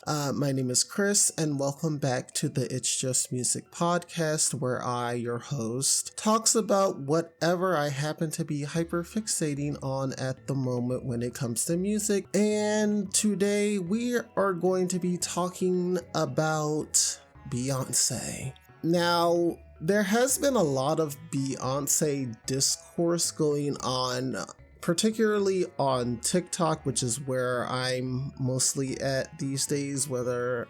My name is Chris, and welcome back to the It's Just Music podcast, where I, your host, talks about whatever I happen to be hyperfixating on at the moment when it comes to music. And today we are going to be talking about Beyonce. Now, there has been a lot of Beyonce discourse going on, particularly on TikTok, which is where I'm mostly at these days, whether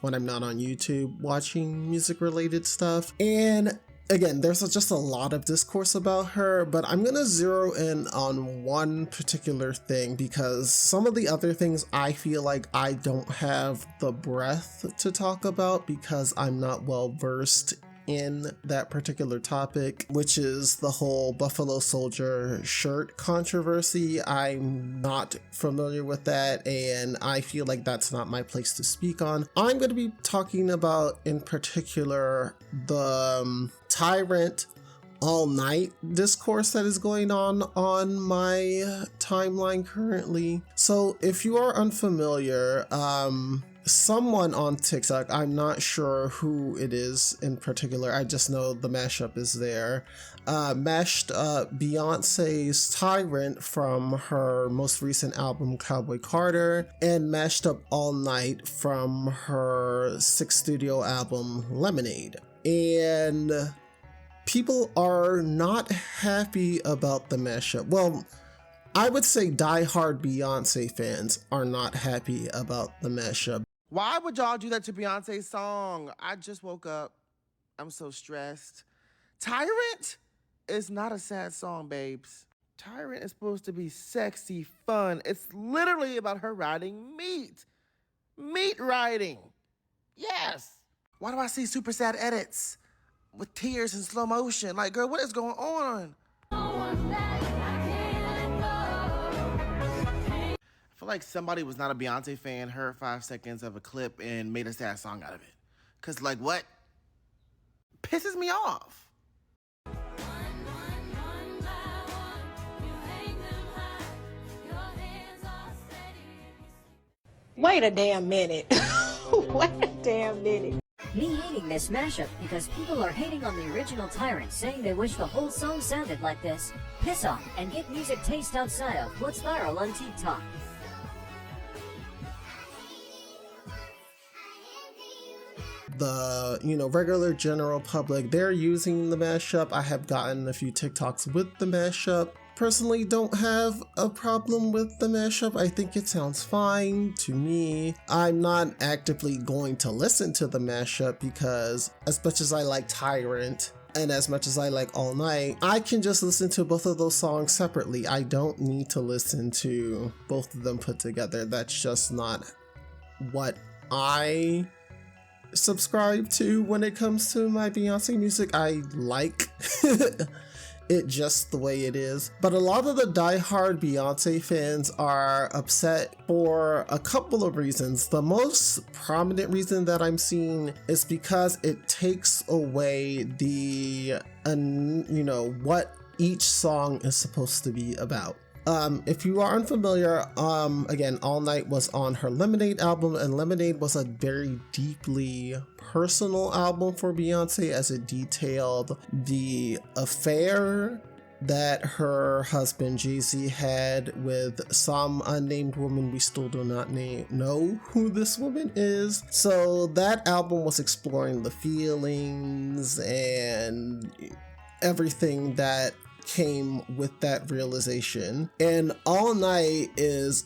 when I'm not on YouTube watching music related stuff. And again, there's just a lot of discourse about her, but I'm gonna zero in on one particular thing because some of the other things I feel like I don't have the breadth to talk about because I'm not well versed in that particular topic, which is the whole Buffalo Soldier shirt controversy. I'm not familiar with that, and I feel like that's not my place to speak on. I'm going to be talking about, in particular, the Tyrant all night discourse that is going on my timeline currently. So if you are unfamiliar, someone on TikTok, I'm not sure who it is in particular, I just know the mashup is there, mashed Beyonce's Tyrant from her most recent album Cowboy Carter and mashed up All Night from her sixth studio album Lemonade. And people are not happy about the mashup. Well, I would say die-hard Beyonce fans are not happy about the mashup. Why would y'all do that to Beyonce's song? I just woke up. I'm so stressed. Tyrant is not a sad song, babes. Tyrant is supposed to be sexy, fun. It's literally about her riding meat. Meat riding. Yes. Why do I see super sad edits with tears in slow motion? Like, girl, what is going on? I feel like somebody was not a Beyonce fan, heard 5 seconds of a clip, and made a sad song out of it. Cause like what? Pisses me off. Wait a damn minute. Wait a damn minute. Me hating this mashup because people are hating on the original Tyrant, saying they wish the whole song sounded like this. Piss off and get music taste outside of what's viral on TikTok. The regular general public, they're using the mashup. I have gotten a few TikToks with the mashup. Personally, don't have a problem with the mashup. I think it sounds fine to me. I'm not actively going to listen to the mashup because as much as I like Tyrant and as much as I like All Night, I can just listen to both of those songs separately. I don't need to listen to both of them put together. That's just not what I subscribe to when it comes to my Beyonce music. I like it just the way it is. But a lot of the diehard Beyonce fans are upset for a couple of reasons. The most prominent reason that I'm seeing is because it takes away the what each song is supposed to be about. If you are unfamiliar, again, All Night was on her Lemonade album, and Lemonade was a very deeply personal album for Beyonce as it detailed the affair that her husband Jay-Z had with some unnamed woman. We still do not know who this woman is. So that album was exploring the feelings and everything that came with that realization. And All Night is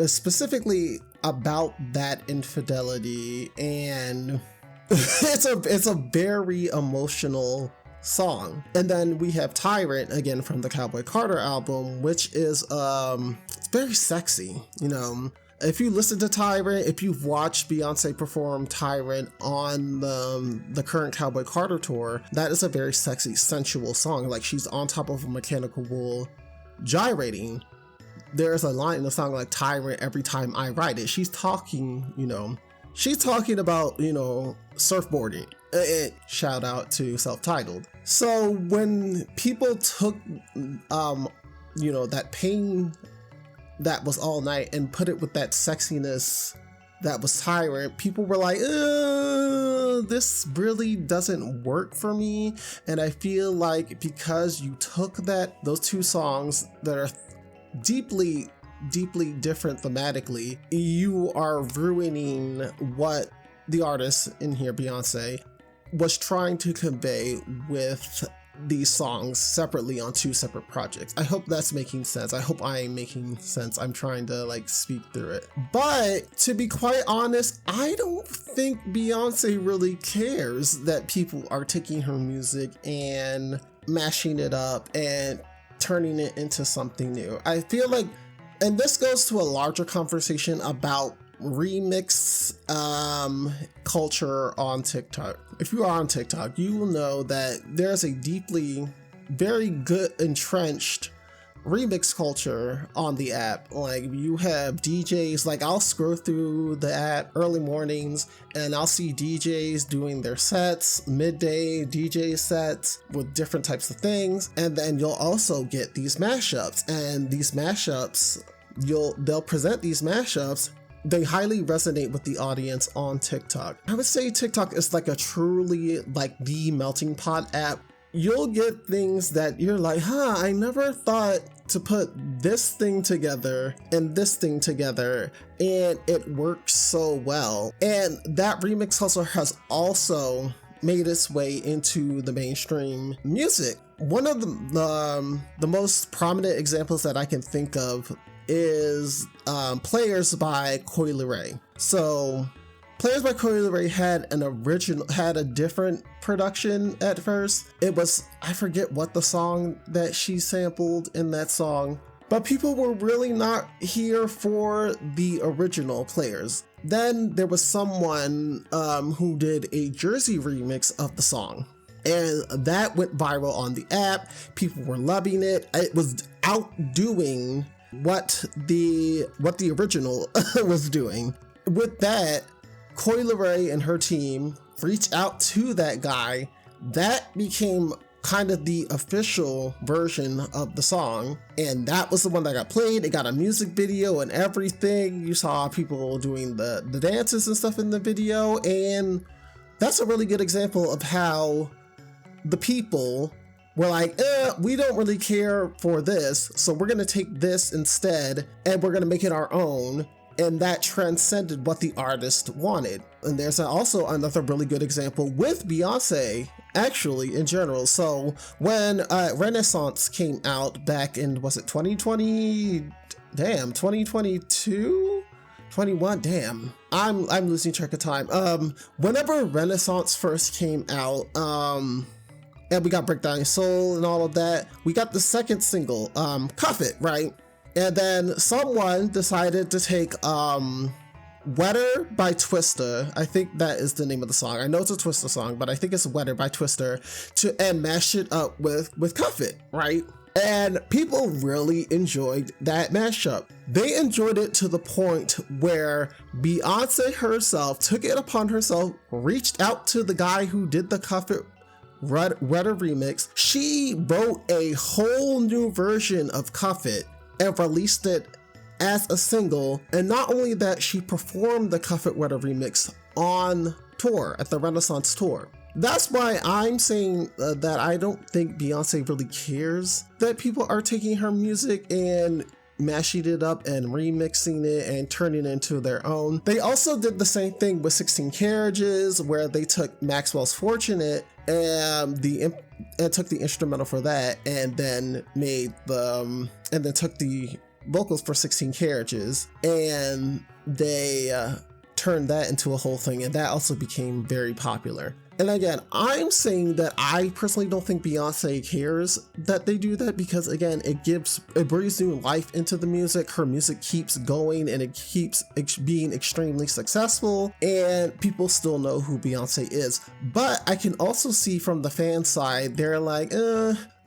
specifically about that infidelity, and it's a very emotional song. And then we have Tyrant, again from the Cowboy Carter album, which is it's very sexy. If you listen to Tyrant, if you've watched Beyonce perform Tyrant on the current Cowboy Carter tour, that is a very sexy, sensual song. Like, she's on top of a mechanical bull gyrating. There's a line in the song like, Tyrant every time I ride it. She's talking about, surfboarding. Shout out to Self-Titled. So when people took, that pain that was All Night and put it with that sexiness that was Tyrant, people were like, this really doesn't work for me. And I feel like because you took those two songs that are deeply different thematically, you are ruining what the artist in here, Beyonce, was trying to convey with these songs separately on two separate projects. I hope that's making sense. I hope I am making sense. I'm trying to like speak through it. But to be quite honest, I don't think Beyonce really cares that people are taking her music and mashing it up and turning it into something new. I feel like, and this goes to a larger conversation about remix culture on TikTok. If you are on TikTok, you will know that there's a very good entrenched remix culture on the app. Like, you have DJs, like I'll scroll through the app early mornings and I'll see DJs doing their sets, midday DJ sets with different types of things. And then you'll also get these mashups, and these mashups, they'll present these mashups. They highly resonate with the audience on TikTok. I would say TikTok is like a truly like the melting pot app. You'll get things that you're like, I never thought to put this thing together and this thing together, and it works so well. And that remix hustle has also made its way into the mainstream music. One of the most prominent examples that I can think of is Players by Coi Leray. So Players by Coi Leray had a different production at first. It was, I forget what the song that she sampled in that song, but people were really not here for the original Players. Then there was someone who did a Jersey remix of the song, and that went viral on the app. People were loving it. It was outdoing what the original was doing. With that, Coi Leray and her team reached out to that guy. That became kind of the official version of the song, and that was the one that got played. It got a music video and everything. You saw people doing the dances and stuff in the video, and that's a really good example of how the people were like, we don't really care for this, so we're gonna take this instead and we're gonna make it our own. And that transcended what the artist wanted. And there's also another really good example with Beyonce, actually, in general. So when Renaissance came out back in, was it 2020? Damn, 2022? 21, damn. I'm losing track of time. Whenever Renaissance first came out, and we got Breakdown Your Soul and all of that, we got the second single, Cuff It, right? And then someone decided to take Wetter by Twista. I think that is the name of the song. I know it's a Twista song, but I think it's Wetter by Twista, and mash it up with Cuff It, right? And people really enjoyed that mashup. They enjoyed it to the point where Beyonce herself took it upon herself, reached out to the guy who did the Cuff It Wetter remix. She wrote a whole new version of Cuff It and released it as a single. And not only that, she performed the Cuff It Wetter remix on tour at the Renaissance tour. That's why I'm saying that I don't think Beyonce really cares that people are taking her music and mashing it up and remixing it and turning it into their own. They also did the same thing with 16 Carriages, where they took Maxwell's Fortunate and took the instrumental for that, and then took the vocals for 16 Carriages, and they turned that into a whole thing, and that also became very popular. And again, I'm saying that I personally don't think Beyonce cares that they do that, because again, it breathes new life into the music. Her music keeps going and it keeps being extremely successful, and people still know who Beyonce is. But I can also see from the fan side, they're like,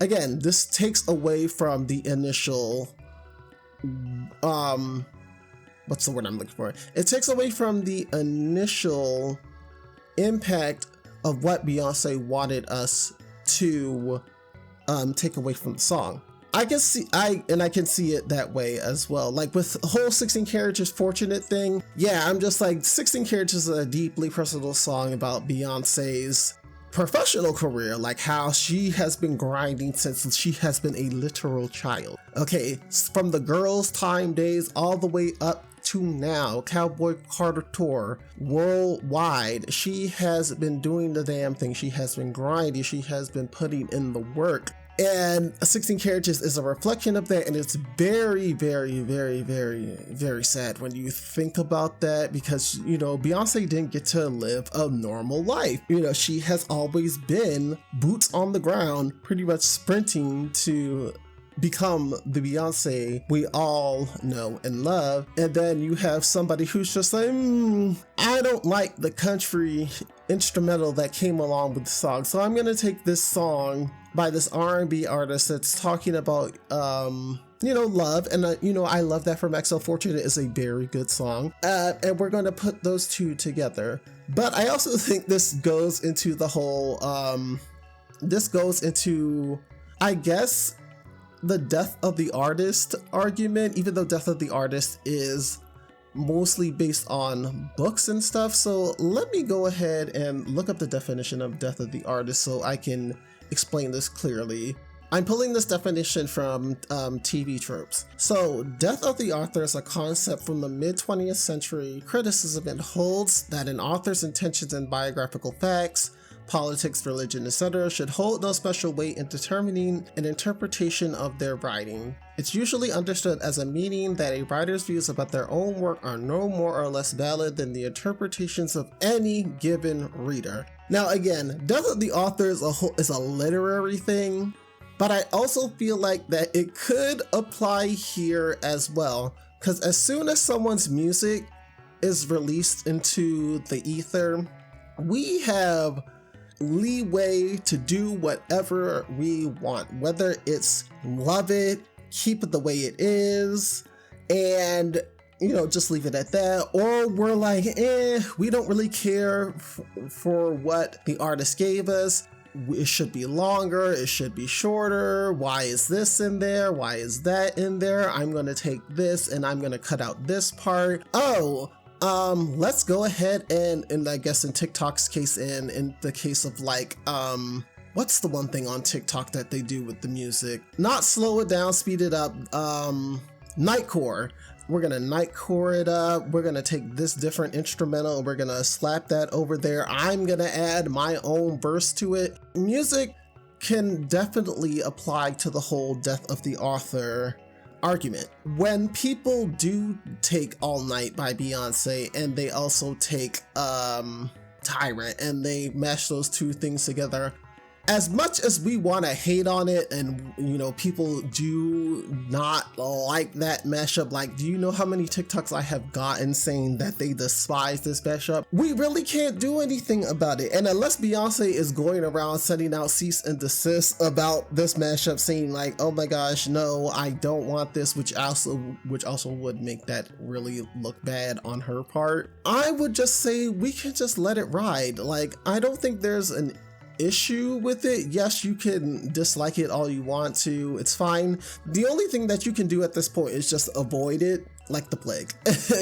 again, this takes away from the initial, what's the word I'm looking for? It takes away from the initial impact of what Beyonce wanted us to take away from the song. I can see I can see it that way as well. Like with the whole 16 Carriages Fortunate thing, yeah, I'm just like 16 Carriages is a deeply personal song about Beyonce's professional career, like how she has been grinding since she has been a literal child. Okay, from the girls' time days all the way up to now, Cowboy Carter Tour, worldwide, she has been doing the damn thing. She has been grinding. She has been putting in the work. And 16 Carriages is a reflection of that, and it's very, very, very, very, very sad when you think about that, because, you know, Beyonce didn't get to live a normal life. You know, she has always been boots on the ground, pretty much sprinting to become the Beyonce we all know and love. And then you have somebody who's just like, I don't like the country instrumental that came along with the song, so I'm gonna take this song by this R&B artist that's talking about you know, love, and you know, I love that from XO. Fortunate is a very good song, and we're going to put those two together. But I also think this goes into the whole I guess, the death of the artist argument, even though death of the artist is mostly based on books and stuff. So let me go ahead and look up the definition of death of the artist so I can explain this clearly. I'm pulling this definition from TV tropes. So, death of the author is a concept from the mid-20th century criticism and holds that an author's intentions and biographical facts, politics, religion, etc. should hold no special weight in determining an interpretation of their writing. It's usually understood as a meaning that a writer's views about their own work are no more or less valid than the interpretations of any given reader. Now again, death of the author is a literary thing, but I also feel like that it could apply here as well, because as soon as someone's music is released into the ether, we have leeway to do whatever we want, whether it's love it, keep it the way it is, and you know, just leave it at that, or we're like, we don't really care for what the artist gave us. It should be longer, it should be shorter. Why is this in there? Why is that in there? I'm gonna take this and I'm gonna cut out this part. Let's go ahead and I guess in TikTok's case, and in the case of like, what's the one thing on TikTok that they do with the music? Not slow it down, speed it up. Nightcore. We're gonna nightcore it up. We're gonna take this different instrumental and we're gonna slap that over there. I'm gonna add my own verse to it. Music can definitely apply to the whole death of the author argument. When people do take All Night by Beyonce and they also take Tyrant and they mash those two things together, as much as we want to hate on it, and you know, people do not like that mashup, like, do you know how many TikToks I have gotten saying that they despise this mashup? We really can't do anything about it. And unless Beyonce is going around sending out cease and desist about this mashup, saying like, oh my gosh, no, I don't want this, which also would make that really look bad on her part, I would just say we can just let it ride. Like, I don't think there's an issue with it. Yes, you can dislike it all you want to, it's fine. The only thing that you can do at this point is just avoid it like the plague.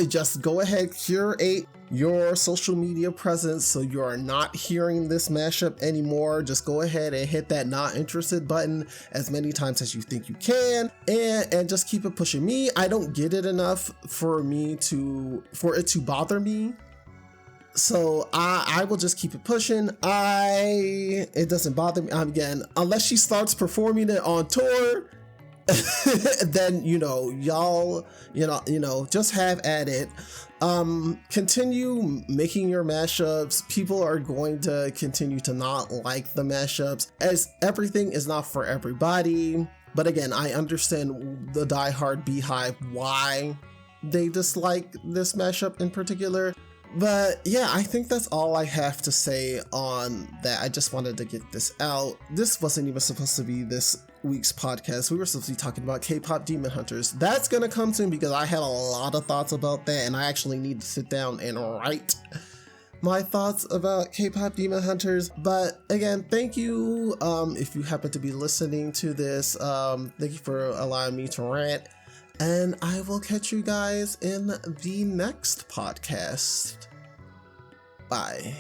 Just go ahead, curate your social media presence so you are not hearing this mashup anymore. Just go ahead and hit that not interested button as many times as you think you can, and just keep it pushing. Me, I don't get it enough for it to bother me. So I will just keep it pushing. It doesn't bother me. Again, unless she starts performing it on tour, then y'all just have at it. Continue making your mashups. People are going to continue to not like the mashups, as everything is not for everybody. But again, I understand the diehard Beehive why they dislike this mashup in particular. But yeah, I think that's all I have to say on that. I just wanted to get this out. This wasn't even supposed to be this week's podcast. We were supposed to be talking about K-pop Demon Hunters. That's gonna come soon because I had a lot of thoughts about that and I actually need to sit down and write my thoughts about K-pop Demon Hunters. But again, thank you if you happen to be listening to this. Thank you for allowing me to rant. And I will catch you guys in the next podcast. Bye.